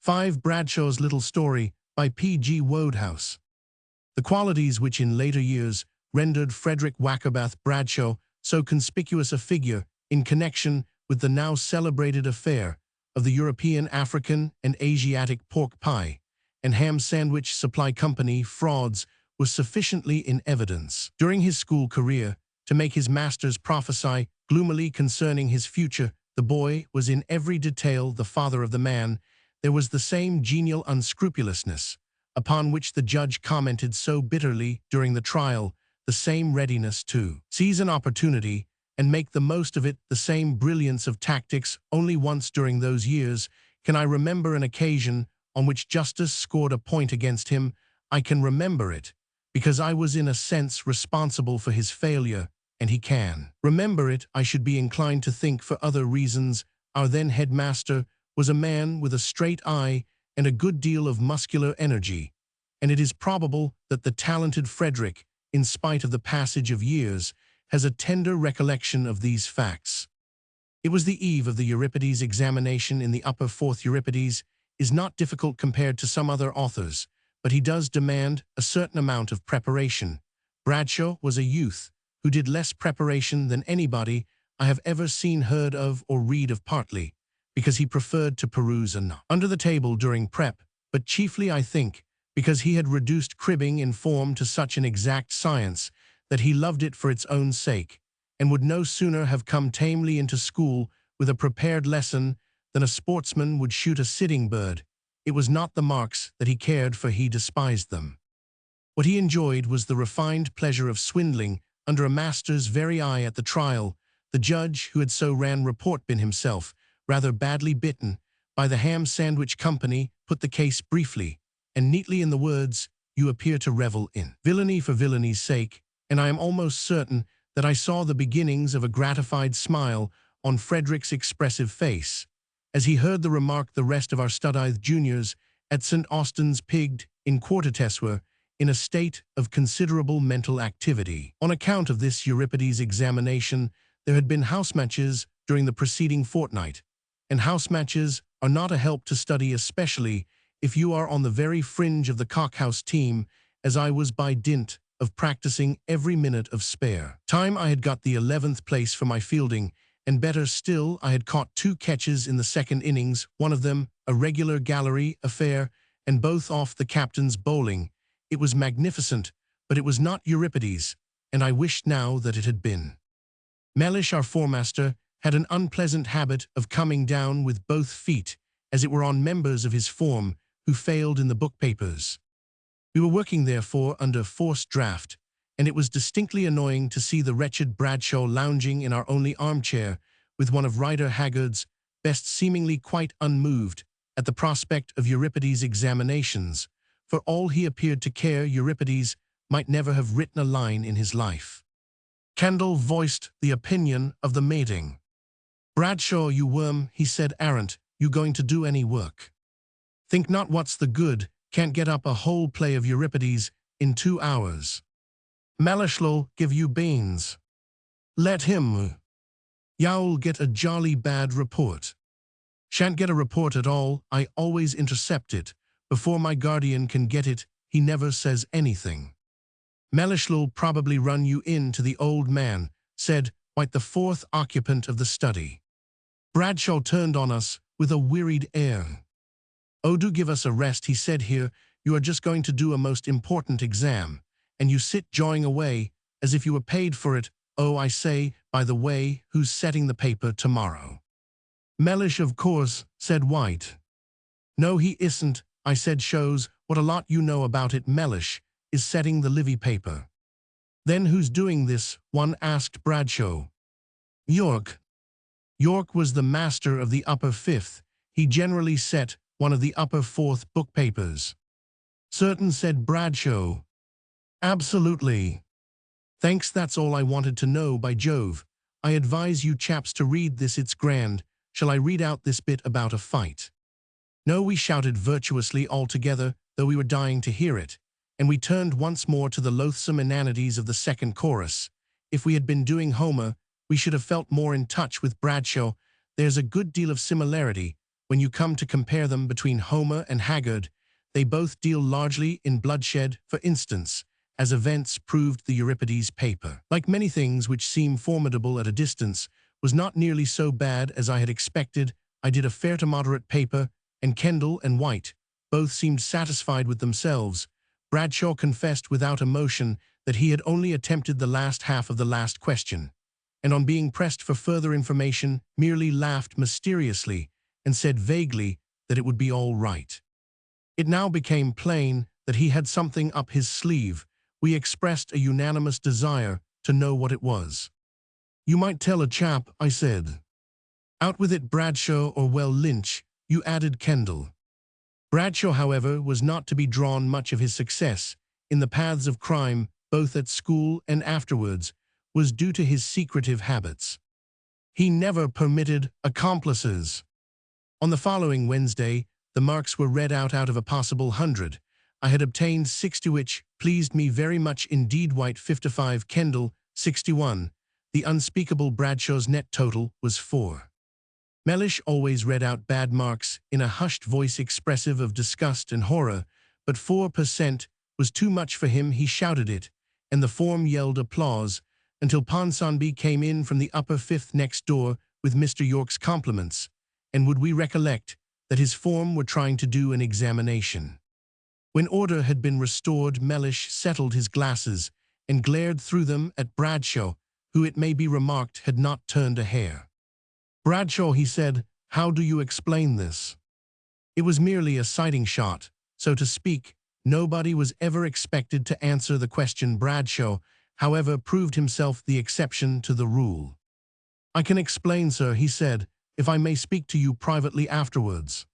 5. Bradshaw's Little Story by P.G. Wodehouse. The qualities which in later years rendered Frederick Wackerbath Bradshaw so conspicuous a figure in connection with the now celebrated affair of the European, African, and Asiatic pork pie and ham sandwich supply company frauds was sufficiently in evidence during his school career to make his masters prophesy gloomily concerning his future. The boy was in every detail the father of the man. There was the same genial unscrupulousness upon which the judge commented so bitterly during the trial, the same readiness to seize an opportunity and make the most of it, the same brilliance of tactics. Only once during those years can I remember an occasion on which justice scored a point against him. I can remember it because I was in a sense responsible for his failure, and he can remember it, I should be inclined to think, for other reasons. Our then headmaster was a man with a straight eye and a good deal of muscular energy, and it is probable that the talented Frederick, in spite of the passage of years, has a tender recollection of these facts. It was the eve of the Euripides examination in the upper fourth. Euripides is not difficult compared to some other authors, but he does demand a certain amount of preparation. Bradshaw was a youth who did less preparation than anybody I have ever seen, heard of, or read of, partly because he preferred to peruse under the table during prep, but chiefly, I think, because he had reduced cribbing in form to such an exact science that he loved it for its own sake, and would no sooner have come tamely into school with a prepared lesson than a sportsman would shoot a sitting bird. It was not the marks that he cared for, he despised them. What he enjoyed was the refined pleasure of swindling under a master's very eye. At the trial, the judge, who had so ran report been himself rather badly bitten by the ham sandwich company, put the case briefly and neatly in the words, "You appear to revel in villainy for villainy''s sake," and I am almost certain that I saw the beginnings of a gratified smile on Frederick's expressive face as he heard the remark. The rest of our studized juniors at St. Austin's pigged in quartettes were in a state of considerable mental activity. On account of this Euripides examination, there had been house matches during the preceding fortnight, and house matches are not a help to study, especially if you are on the very fringe of the cockhouse team, as I was. By dint of practicing every minute of spare time, I had got the 11th place for my fielding, and better still, I had caught 2 catches in the second innings, one of them a regular gallery affair, and both off the captain's bowling. It was magnificent, but it was not Euripides, and I wished now that it had been. Mellish, our foremaster, had an unpleasant habit of coming down with both feet, as it were, on members of his form who failed in the book papers. We were working, therefore, under forced draft, and it was distinctly annoying to see the wretched Bradshaw lounging in our only armchair with one of Rider Haggard's best, seemingly quite unmoved at the prospect of Euripides examinations. For all he appeared to care, Euripides might never have written a line in his life. Kendall voiced the opinion of the meeting. "Bradshaw, you worm," he said, "aren't you going to do any work? Think not, what's the good? Can't get up a whole play of Euripides in 2 hours. Mellish'll give you beans. Let him. You'll get a jolly bad report." "Shan't get a report at all. I always intercept it before my guardian can get it. He never says anything." "Mellish'll probably run you in to the old man," said White, the 4th occupant of the study. Bradshaw turned on us with a wearied air. "Oh, do give us a rest," he said. "Here, you are just going to do a most important exam, and you sit jawing away as if you were paid for it. Oh, I say, by the way, who's setting the paper tomorrow?" "Mellish, of course," said White. "No, he isn't," I said. "Shows what a lot you know about it. Mellish is setting the Livy paper." "Then who's doing this one?" asked Bradshaw. "York." York was the master of the upper 5th. He generally set one of the upper 4th book papers. "Certain," said Bradshaw. "Absolutely." "Thanks, that's all I wanted to know. By Jove, I advise you chaps to read this, it's grand. Shall I read out this bit about a fight?" "No," we shouted virtuously all together, though we were dying to hear it, and we turned once more to the loathsome inanities of the second chorus. If we had been doing Homer, we should have felt more in touch with Bradshaw. There's a good deal of similarity, when you come to compare them between Homer and Haggard, they both deal largely in bloodshed, for instance, as events proved the Euripides paper. Like many things which seem formidable at a distance, was not nearly so bad as I had expected. I did a fair to moderate paper, and Kendall and White both seemed satisfied with themselves. Bradshaw confessed without emotion that he had only attempted the last half of the last question, and on being pressed for further information, merely laughed mysteriously and said vaguely that it would be all right. It now became plain that he had something up his sleeve. We expressed a unanimous desire to know what it was. "You might tell a chap," I said. "Out with it, Bradshaw, or well, Lynch," you added, Kendall. Bradshaw, however, was not to be drawn much of his success in the paths of crime, both at school and afterwards, was due to his secretive habits. He never permitted accomplices. On the following Wednesday, the marks were read out of a possible 100. I had obtained 60, which pleased me very much indeed. White 55, Kendall 61. The unspeakable Bradshaw's net total was 4. Mellish always read out bad marks in a hushed voice expressive of disgust and horror, but 4% was too much for him. He shouted it, and the form yelled applause, until Ponsonby came in from the upper fifth next door with Mr. York's compliments, and would we recollect that his form were trying to do an examination. When order had been restored, Mellish settled his glasses and glared through them at Bradshaw, who, it may be remarked, had not turned a hair. "Bradshaw," he said, "how do you explain this?" It was merely a sighting shot, so to speak. Nobody was ever expected to answer the question. Bradshaw, however, proved himself the exception to the rule. "I can explain, sir," he said, "if I may speak to you privately afterwards."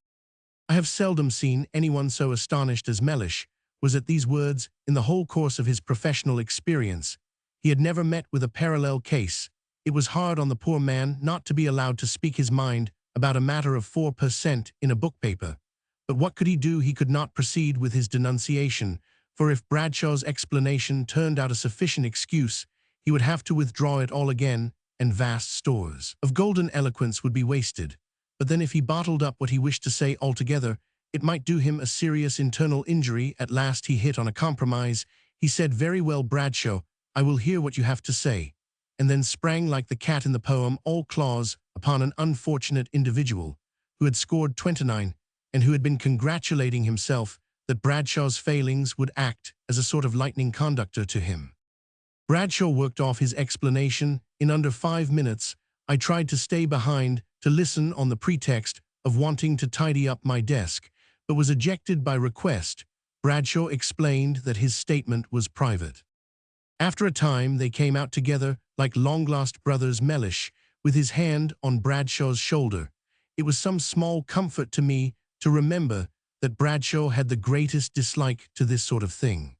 I have seldom seen anyone so astonished as Mellish was at these words in the whole course of his professional experience. He had never met with a parallel case. It was hard on the poor man not to be allowed to speak his mind about a matter of 4% in a book paper. But what could he do? He could not proceed with his denunciation, for if Bradshaw's explanation turned out a sufficient excuse, he would have to withdraw it all again, and vast stores of golden eloquence would be wasted. But then if he bottled up what he wished to say altogether, it might do him a serious internal injury. At last he hit on a compromise. He said, "Very well, Bradshaw, I will hear what you have to say," and then sprang like the cat in the poem, all claws, upon an unfortunate individual who had scored 29 and who had been congratulating himself that Bradshaw's failings would act as a sort of lightning conductor to him. Bradshaw worked off his explanation in under 5 minutes. I tried to stay behind to listen on the pretext of wanting to tidy up my desk, but was ejected by request. Bradshaw explained that his statement was private. After a time they came out together like long-lost brothers. Mellish, with his hand on Bradshaw's shoulder. It was some small comfort to me to remember that Bradshaw had the greatest dislike to this sort of thing.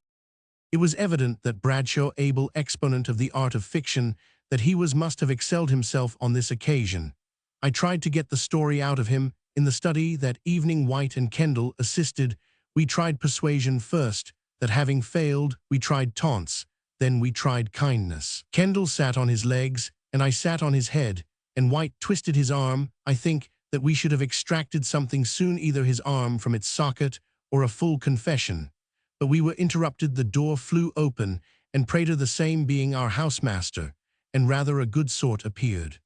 It was evident that Bradshaw, able exponent of the art of fiction, that he must have excelled himself on this occasion. I tried to get the story out of him. In the study that evening, White and Kendall assisted. We tried persuasion first, that having failed, we tried taunts, then we tried kindness. Kendall sat on his legs, and I sat on his head, and White twisted his arm. I think that we should have extracted something soon, either his arm from its socket or a full confession. But we were interrupted. The door flew open, and Prater, the same being our housemaster, and rather a good sort, appeared.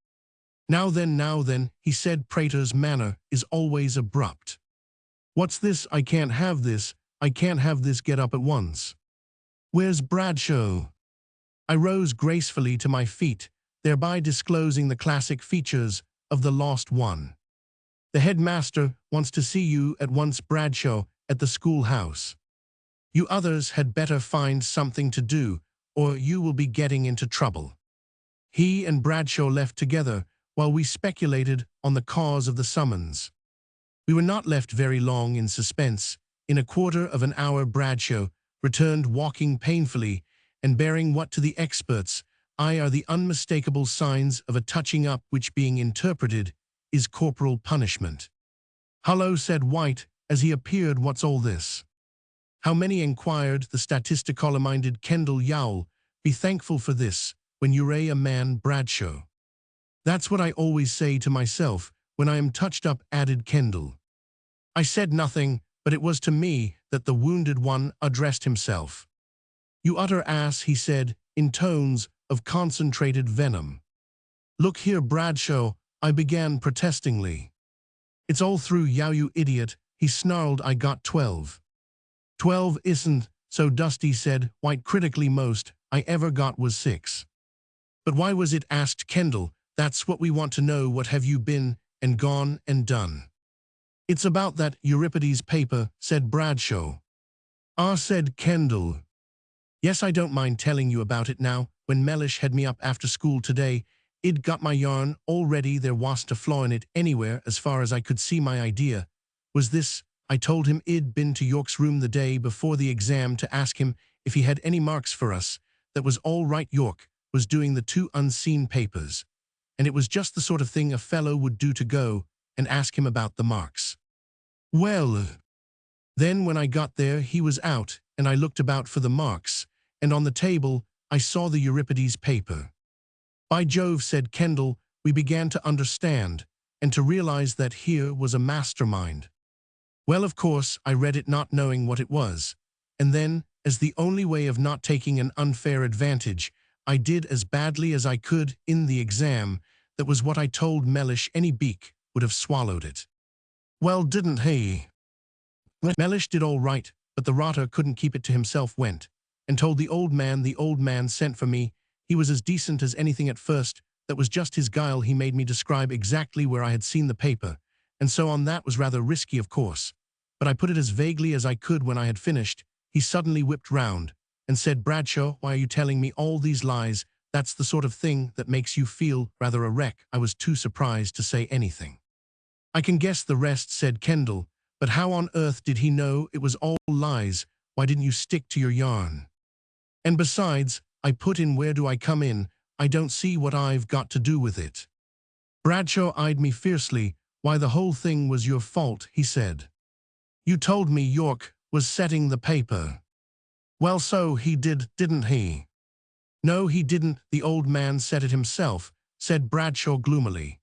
Now then," he said. Prater's manner is always abrupt. "What's this? I can't have this. I can't have this. Get up at once. Where's Bradshaw?" I rose gracefully to my feet, thereby disclosing the classic features of the lost one. "The headmaster wants to see you at once, Bradshaw, at the schoolhouse. You others had better find something to do, or you will be getting into trouble." He and Bradshaw left together while we speculated on the cause of the summons. We were not left very long in suspense. In a quarter of an hour Bradshaw returned, walking painfully and bearing what to the experts' eye are the unmistakable signs of a touching up, which, being interpreted, is corporal punishment. "Hullo," said White as he appeared. "What's all this?" "How many?" inquired the statistical-minded Kendall. "You'll be thankful for this when you're a man, Bradshaw." "That's what I always say to myself when I am touched up," added Kendall. I said nothing, but it was to me that the wounded one addressed himself. "You utter ass," he said, in tones of concentrated venom. "Look here, Bradshaw," I began protestingly. "It's all through you, you idiot," he snarled. "I got 12. 12 isn't so dusty," said White critically. "Most I ever got was 6. "But why was it?" asked Kendall. "That's what we want to know. What have you been and gone and done?" "It's about that Euripides paper," said Bradshaw. "Ah," said Kendall. "Yes, I don't mind telling you about it now. When Mellish had me up after school today, I'd got my yarn all ready. There wasn't a flaw in it anywhere as far as I could see. My idea was this. I told him I'd been to York's room the day before the exam to ask him if he had any marks for us. That was all right. York was doing the 2 unseen papers, and it was just the sort of thing a fellow would do to go and ask him about the marks. Well, then when I got there, he was out, and I looked about for the marks, and on the table I saw the Euripides paper. By Jove," said Kendall, "we began to understand, and to realize that here was a mastermind. Well, of course, I read it not knowing what it was, and then, as the only way of not taking an unfair advantage, I did as badly as I could in the exam. That was what I told Mellish. Any beak would have swallowed it." "Well, didn't he?" "Mellish did all right, but the rotter couldn't keep it to himself. Went and told the old man. The old man sent for me. He was as decent as anything at first. That was just his guile. He made me describe exactly where I had seen the paper, and so on. That was rather risky, of course, but I put it as vaguely as I could. When I had finished, he suddenly whipped round and said, 'Bradshaw, why are you telling me all these lies? That's the sort of thing that makes you feel rather a wreck.' I was too surprised to say anything." "I can guess the rest," said Kendall, "but how on earth did he know it was all lies? Why didn't you stick to your yarn? And besides," I put in, "where do I come in? I don't see what I've got to do with it." Bradshaw eyed me fiercely. "Why, the whole thing was your fault," he said. "You told me York was setting the paper." "Well, so he did, didn't he?" "No, he didn't. The old man set it himself," said Bradshaw gloomily.